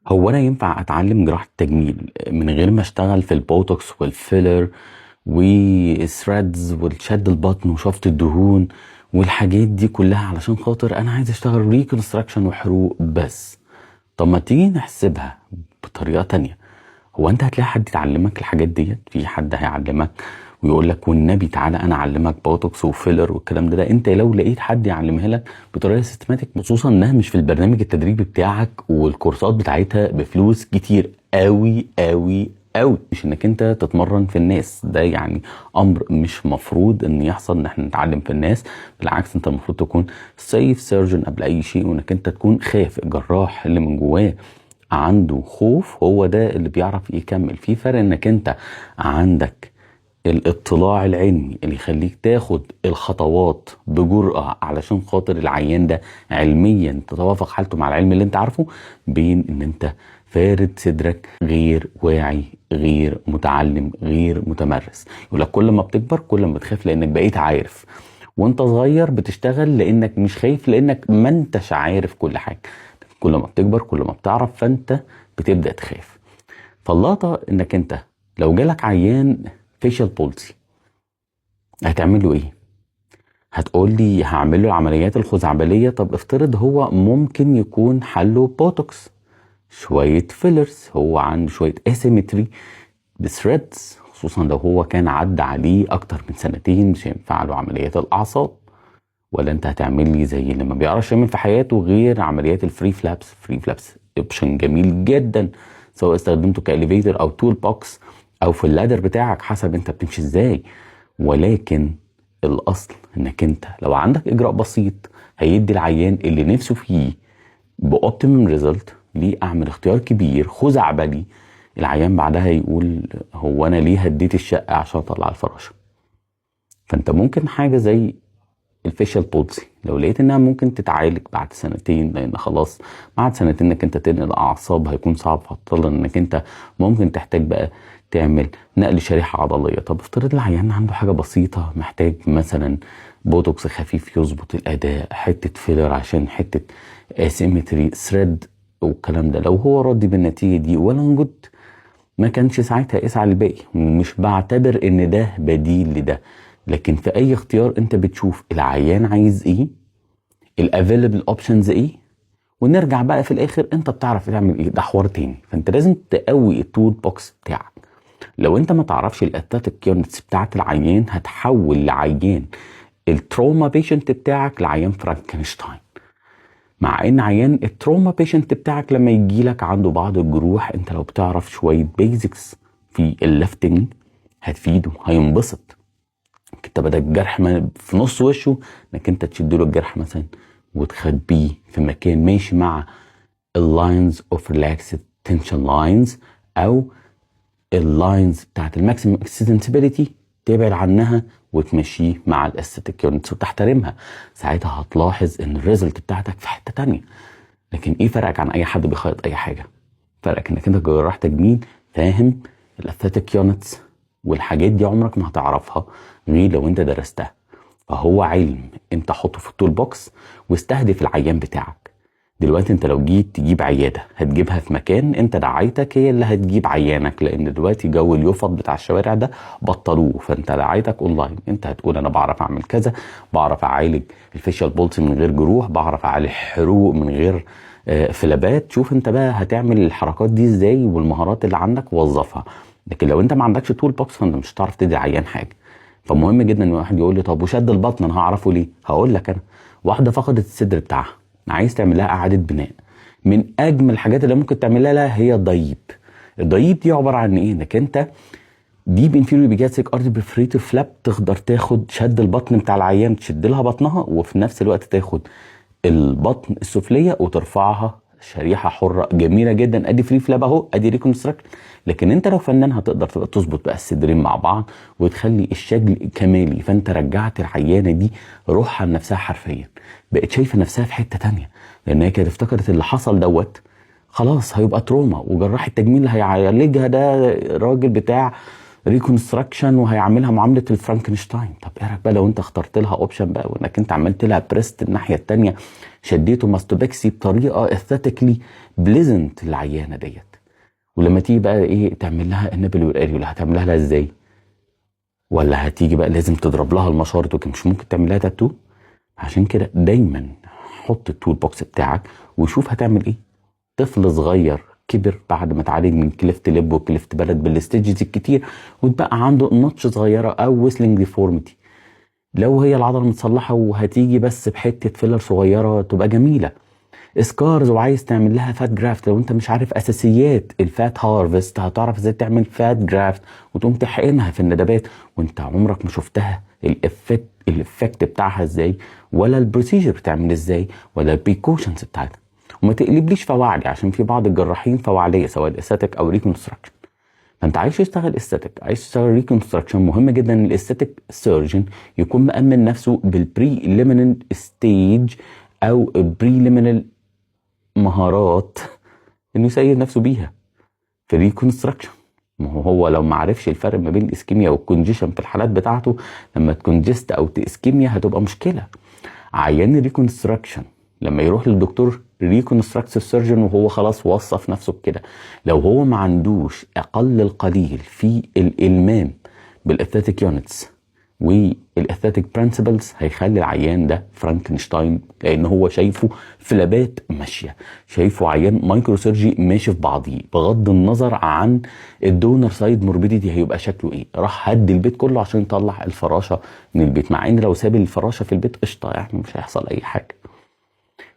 هو انا ينفع اتعلم جراحة تجميل من غير ما اشتغل في البوتوكس والفيلر والثريدز والشد البطن وشفط الدهون والحاجات دي كلها علشان خاطر انا عايز اشتغل ريكونستراكشن وحروق بس؟ طب ما تيجي نحسبها بطريقة تانية. هو انت هتلاقي حد يعلمك الحاجات ديت؟ في حد هيعلمك ويقول لك والنبي تعالى انا اعلمك بوتوكس وفيلر والكلام ده؟ انت لو لقيت حد يعلمها لك بطريقه سيستماتيك، خصوصا انها مش في البرنامج التدريبي بتاعك والكورسات بتاعتها بفلوس كتير قوي قوي قوي، مش انك انت تتمرن في الناس، ده يعني امر مش مفروض ان يحصل ان احنا نتعلم في الناس. بالعكس، انت المفروض تكون سيف سيرجن قبل اي شيء، وانك انت تكون خايف. الجراح اللي من جواه عنده خوف هو ده اللي بيعرف يكمل. في فرق انك انت عندك الاطلاع العلمي اللي يخليك تاخد الخطوات بجرأة علشان خاطر العيان ده علميا تتوافق حالته مع العلم اللي انت عارفه، بين ان انت فارد صدرك غير واعي غير متعلم غير متمرس. يقول لك كل ما بتكبر كل ما بتخاف لانك بقيت عارف، وانت صغير بتشتغل لانك مش خايف لانك ما انتش عارف كل حاجة. كل ما بتكبر كل ما بتعرف فانت بتبدأ تخاف. فاللقطة انك انت لو جالك عيان فيشال بولسي هتعمل له ايه؟ هتقول لي هعمل له العمليات الخزعبلية. طب افترض هو ممكن يكون حله بوتوكس، شوية فيلرز، هو عنده شوية اسيمتري بثريدز، خصوصا لو هو كان عدى عليه اكتر من سنتين مش هينفع له عمليات الاعصاب. ولا انت هتعمل لي زي اللي ما بيعرفش يعمل في حياته غير عمليات الفري فلابس؟ فري فلابس اوبشن جميل جدا، سواء استخدمته كاليفيتر او تول بوكس او في اللادر بتاعك، حسب انت بتمشي ازاي. ولكن الاصل انك انت لو عندك اجراء بسيط هيدي العيان اللي نفسه فيه باوبتيمم ريزلت، ليه اعمل اختيار كبير خزعبلي العيان بعدها يقول هو انا ليه هديت الشقه عشان اطلع الفراشه؟ فانت ممكن حاجه زي الفيشال بولسي لو لقيت انها ممكن تتعالج بعد سنتين، لان خلاص بعد سنتين انك انت تنقل اعصاب هيكون صعب، فهتضطر انك انت ممكن تحتاج بقى تعمل نقل شريحة عضلية. طب افترض العيان عنده حاجة بسيطة، محتاج مثلا بوتوكس خفيف يظبط الاداء، حتة فيلر عشان حتة اسيمتري ثريد والكلام ده، لو هو راضي بالنتيجة دي ولا نجد ما كانش ساعتها اسعى للباقي. ومش بعتبر ان ده بديل لده، لكن في اي اختيار انت بتشوف العيان عايز ايه، الافيلبل اوبشنز ايه، ونرجع بقى في الاخر انت بتعرف تعمل ايه، ده حوار تاني. فانت لازم تقوي التول بوكس بتاعك. لو انت ما تعرفش الاتاتيك يونتس بتاعت العيان هتحول لعيان التروما بيشنت بتاعك لعيان فرانكنشتاين. مع ان عيان التروما بيشنت بتاعك لما يجي لك عنده بعض الجروح، انت لو بتعرف شويه بيزكس في الليفتنج هتفيده، هينبسط. انت بدأ الجرح في نص وشه انك انت تشد له الجرح مثلا وتخبيه في مكان ماشي مع اللاينز اوف ريلاكسد تنشن لاينز، او اللاينز بتاعت الماكسيمم اكستنسبيليتي تبعد عنها وتمشيه مع الاستاتيك يونتس وتحترمها. ساعتها هتلاحظ ان الريزلت بتاعتك في حته تانية. لكن ايه فرقك عن اي حد بيخيط اي حاجه؟ فرقك انك انت جراح تجميل فاهم الاستاتيك يونتس، والحاجات دي عمرك ما هتعرفها غير لو انت درستها. فهو علم انت حطه في التول بوكس واستهدف العيان بتاعك. دلوقتي انت لو جيت تجيب عيادة هتجيبها في مكان انت دعايتك هي اللي هتجيب عيانك، لان دلوقتي جو اليوفط بتاع الشوارع ده بطلوه. فانت دعايتك اونلاين، انت هتقول انا بعرف اعمل كذا، بعرف اعالج الفيشال بولس من غير جروح، بعرف اعالج حروق من غير فلابات. شوف انت بقى هتعمل الحركات دي ازاي والمهارات اللي عندك وظفها. لكن لو انت ما عندكش تول بوكس فانت مش هتعرف تدي عيان حاجه. فمهم جدا ان واحد يقول لي طب وشد البطن انا هعرفه ليه؟ هقول لك انا واحده فقدت الصدر بتاعها عايز تعمل لها اعاده بناء، من اجمل الحاجات اللي ممكن تعملها لها هي الضيب. الضيب دي عباره عن ايه؟ انك انت ديب انفيريور بيجاتريك ارتري بريفريتور فلاب، تقدر تاخد شد البطن بتاع العيان تشد لها بطنها، وفي نفس الوقت تاخد البطن السفليه وترفعها شريحه حره جميله جدا. ادي فري فلاب اهو، ادي ريكونستراكت. لكن انت لو فنان هتقدر تبقى تظبط بقى الصدرين مع بعض وتخلي الشكل كمالي. فانت رجعت العيانه دي روحها لنفسها حرفيا، بقت شايفه نفسها في حته تانية، لان هي كانت افتكرت اللي حصل خلاص هيبقى تروما، وجراح التجميل اللي هيعالجها ده راجل بتاع ريكونستراكشن وهيعملها معامله الفرانكنشتاين. طب ايه رايك بقى لو انت اخترت لها اوبشن بقى وانك انت عملت لها بريست الناحيه الثانيه، شديته ماستوبكسي بطريقه اثيتيكلي بليزنت للعيانه ديت، ولما تيجي بقى ايه تعمل لها النبل والاريولا هتعملها لها ازاي؟ ولا هتيجي بقى لازم تضرب لها المشارط وكده، مش ممكن تعمل لها تاتو. عشان كده دايما حط التول بوكس بتاعك وشوف هتعمل ايه. طفل صغير كبر بعد ما اتعالج من كليفت ليب وكليفت بلد بالستيجز الكتير وتبقى عنده نوتش صغيره او ويسلنج ديفورميتي، لو هي العضله متصلحه وهتيجي بس بحته فيلر صغيره تبقى جميله. سكارز وعايز تعمل لها فات جرافت، لو انت مش عارف اساسيات الفات هارفست هتعرف ازاي تعمل فات جرافت وتقوم تحقنها في الندبات وانت عمرك ما شفتها الافكت بتاعها ازاي، ولا البروسيجر بتعمل ازاي، ولا البريكوشنز بتاعتها. وما تقلبليش فواعلي، عشان في بعض الجراحين فواعليه سواء الاستاتيك او ريكونستراكشن. فانت عايز تشتغل استاتيك، عايز تشتغل ريكونستراكشن، مهم جدا ان الاستاتيك سيرجن يكون مأمن نفسه بالبري ليمينال ستيج او بري ليمينال مهارات انه يسير نفسه بيها في ريكونستراكشن. ما هو لو ما عرفش الفرق ما بين الاسكيميا والكونجيشن في الحالات بتاعته، لما تكونجست او تاسكيميا هتبقى مشكله. عيان الريكونستراكشن لما يروح للدكتور ريكونستراكتيف سيرجن وهو خلاص وصف نفسه بكده، لو هو ما عندوش اقل القليل في الالمام بالاثيتيك يونتس والاثيتيك برنسبلز، هيخلي العيان ده فرانكنشتاين، لان هو شايفه فلابات ماشيه، شايفه عيان مايكرو سيرجي ماشي في بعضيه، بغض النظر عن الدونر سايد موربيديتي هيبقى شكله ايه. راح هد البيت كله عشان يطلع الفراشه من البيت، مع ان لو ساب الفراشه في البيت قشطه يعني مش هيحصل اي حاجه.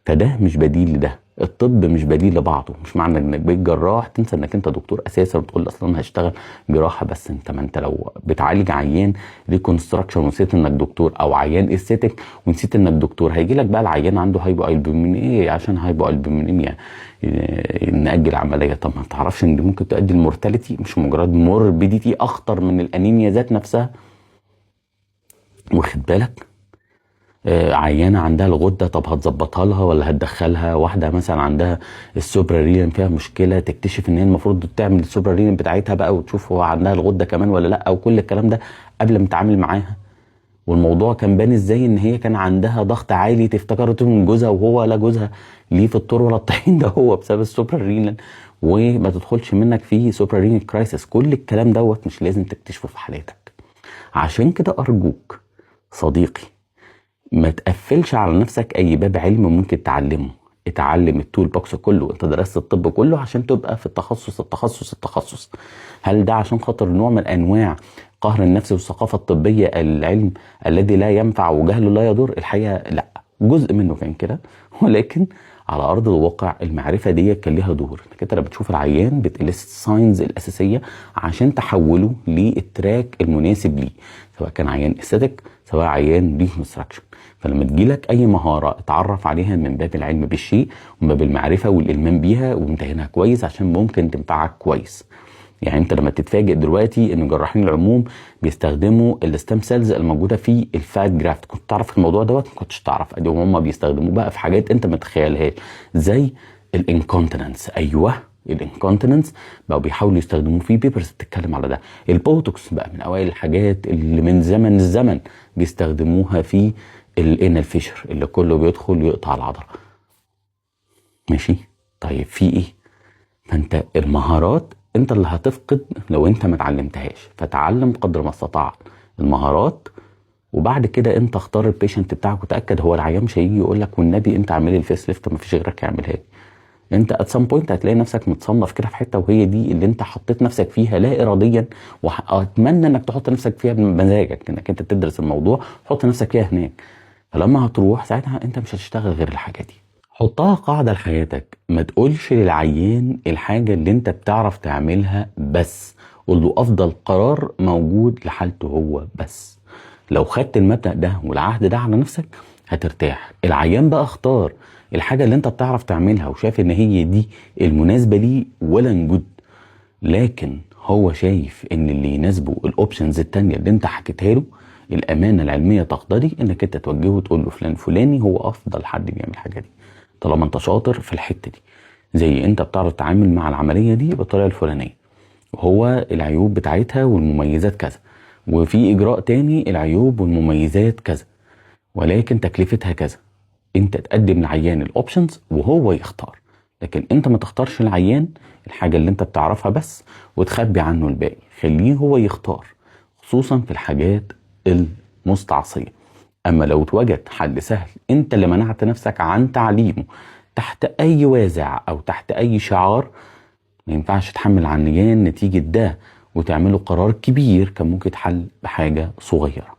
فده مش بديل لده، الطب مش بديل لبعضه. مش معنى انك بقيت جراح تنسى انك انت دكتور اساسا وتقول اصلا انا هشتغل جراحه بس. ما انت لو بتعالج عيان ريكونستراكشن ونسيت انك دكتور، او عيان استيتيك ونسيت انك دكتور، هيجي لك بقى العيان عنده هايبو البومينيميا، عشان هايبو البومينيميا نأجل عمليه. طب ما تعرفش ان دي ممكن تؤدي المورتاليتي، مش مجرد موربيديتي، اخطر من الانيميا ذات نفسها. واخد بالك؟ عيانه عندها الغده، طب هتظبطها لها ولا هتدخلها؟ واحده مثلا عندها السوبرا رينين فيها مشكله، تكتشف ان هي المفروض تعمل السوبرا رينين بتاعتها بقى وتشوف هو عندها الغده كمان ولا لا، وكل الكلام ده قبل ما تتعامل معاها. والموضوع كان بان ازاي ان هي كان عندها ضغط عالي، تفتكرت من جوزها وهو لا جوزها ليه في الطور ولا الطحين، ده هو بسبب السوبرا رينين، وما تدخلش منك في سوبرا رينين كرايسيس. كل الكلام دوت مش لازم تكتشفه في حالاتك. عشان كده ارجوك صديقي ما تقفلش على نفسك اي باب علم ممكن تعلمه. اتعلم التول بوكس كله، انت درست الطب كله عشان تبقى في التخصص. هل ده عشان خاطر نوع من انواع قهر النفس والثقافة الطبية، العلم الذي لا ينفع وجهله لا يضر؟ الحقيقة لا، جزء منه كان كده، ولكن على ارض الواقع المعرفة دي كان ليها دور. انك انت لما بتشوف العيان بتقلس الساينز الاساسية عشان تحوله للتراك المناسب ليه، سواء كان عيان استاتيك سواء عيان ريكونستراكشن. فلما تجيلك اي مهارة اتعرف عليها من باب العلم بالشيء ومن باب المعرفة والالمام بيها وامتهنها كويس عشان ممكن تنفعك كويس. يعني انت لما تتفاجئ دلوقتي ان جراحين العموم بيستخدموا الستام سيلز الموجوده في الفات جرافت، كنت تعرف الموضوع دوت؟ ما كنتش تعرف. ادي هم بيستخدموه بقى في حاجات انت ما تتخيلهاش، زي الانكونتيننس. ايوه الانكونتيننس بقوا بيحاولوا يستخدموه في بيبرز بتتكلم على ده. البوتوكس بقى من اوائل الحاجات اللي من زمن الزمن بيستخدموها في الانال فيشر اللي كله بيدخل يقطع العضله. ماشي، طيب في ايه؟ فانت المهارات انت اللي هتفقد لو انت ما اتعلمتهاش، فتعلم قدر ما استطعت المهارات، وبعد كده انت اختار البيشنت بتاعك وتاكد. هو العيان مش هيجي يقول لك والنبي انت اعملي الفيس ليفت ما فيش غيرك يعملها لي. انت ات سام بوينت هتلاقي نفسك متصنف كده في حته، وهي دي اللي انت حطيت نفسك فيها لا اراديا، واتمنى انك تحط نفسك فيها بمزاجك، انك انت تدرس الموضوع حط نفسك فيها هناك. فلما هتروح ساعتها انت مش هتشتغل غير الحاجه دي. حطها قاعدة لحياتك، ما تقولش للعيان الحاجة اللي انت بتعرف تعملها بس، قول له افضل قرار موجود لحالته هو بس. لو خدت المبدأ ده والعهد ده على نفسك هترتاح. العيان بقى اختار الحاجة اللي انت بتعرف تعملها وشايف ان هي دي المناسبة ليه ولا نجد، لكن هو شايف ان اللي يناسبه الاوبشنز التانية اللي انت حكيتها له. الامانة العلمية تقتضي انك انت توجهه وتقول له فلان فلاني هو افضل حد بيعمل الحاجة دي، طالما انت شاطر في الحته دي، زي انت بتعرف تتعامل مع العمليه دي بالطريقه الفلانيه، وهو العيوب بتاعتها والمميزات كذا، وفي اجراء تاني العيوب والمميزات كذا ولكن تكلفتها كذا. انت تقدم للعيان الاوبشنز وهو يختار، لكن انت ما تختارش العيان الحاجة اللي انت بتعرفها بس وتخبي عنه الباقي. خليه هو يختار، خصوصا في الحاجات المستعصية. اما لو اتوجد حل سهل انت اللي منعت نفسك عن تعليمه تحت اي وازع او تحت اي شعار، ما ينفعش تحمل على العيان نتيجة ده وتعمله قرار كبير كان ممكن يتحل بحاجة صغيرة.